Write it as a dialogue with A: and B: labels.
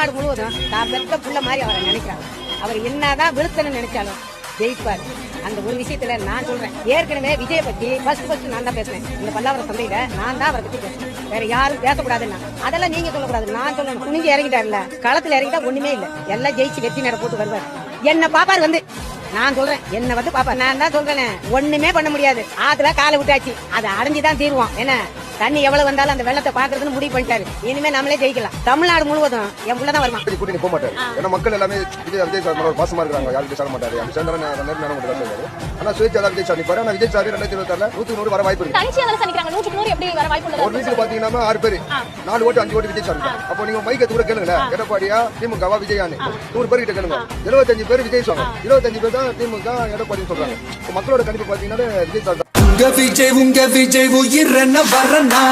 A: தமிழ்நாடு முழுவதும் தான் பெத்த புள்ள மாதிரி அவரை நினைக்கிறாங்க. அவர் என்னதான் விழுத்தணும்னு நினைச்சாலும் ஜெயிப்பார். அந்த ஒரு விஷயத்துல நான் சொல்றேன், ஏற்கனவே விஜய பத்தி ஃபர்ஸ்ட் நான் தான் பேசுறேன். இந்த பல்லாவரம் சந்தையில நான் தான் அவரை பத்தி பேசுறேன். வேற யாரும் பேசக்கூடாதுன்னா அதெல்லாம் நீங்க சொல்லக்கூடாது, நான் சொல்லணும். துணிஞ்சு இறங்கிட்டாருல, களத்துல இறங்கிட்டா ஒண்ணுமே இல்ல, எல்லாம் ஜெயிச்சு வெற்றி நட போட்டு வருவார். என்ன பாப்பாரு வந்து, நான் சொல்றேன், என்ன வந்து பாப்பா, நான் தான் சொல்றேன், ஒண்ணுமே பண்ண முடியாது. ஆத்துல காலை விட்டாச்சு, அதை அடைஞ்சுதான் தீருவோம். என்ன தண்ணி எவ்வளவு வந்தாலும் அந்த வெள்ளத்தை பாக்குறதுன்னு முடிவு பண்ணிட்டாரு. இனிமே நம்மளே ஜெயிக்கலாம். தமிழ்நாடு முழுவதும் என் புள்ளதான் வருவான்.
B: கூட்டி போக மாட்டாரு. ஏன்னா மக்கள் எல்லாமே விஜய் சார் ஒரு பாசமா இருக்காங்க. யாரும் விஜய் சார் மாட்டாரு. அப்படி சேர்ந்தாலும் சொல்லுவாரு. ஆனா சுயேட்சா விஜய் சார் நிப்பாரு. ஆனா விஜய் சார் 2026 100 வர வாய்ப்பு இருக்கு. ஒரு வீட்டுக்கு பாத்தீங்கன்னா 6 பேர், 4 ஓட்டு 5 ஓட்டு விஜய் சார். அப்போ நீங்க மைக்க தூர கேளுங்க, எடப்பாடியா திமுகவா விஜயான்னு 100 பேர் கிட்ட கேளுங்க. 75 பேர் விஜய் சொல்றாங்க, 25 பேர் தான் திமுக எடப்பாடி சொல்றாங்க. மக்களோட கணிப்பு பாத்தீங்கன்னா விஜய் சார்.
C: உங்க விஜய் உயிர் என்ன வரனா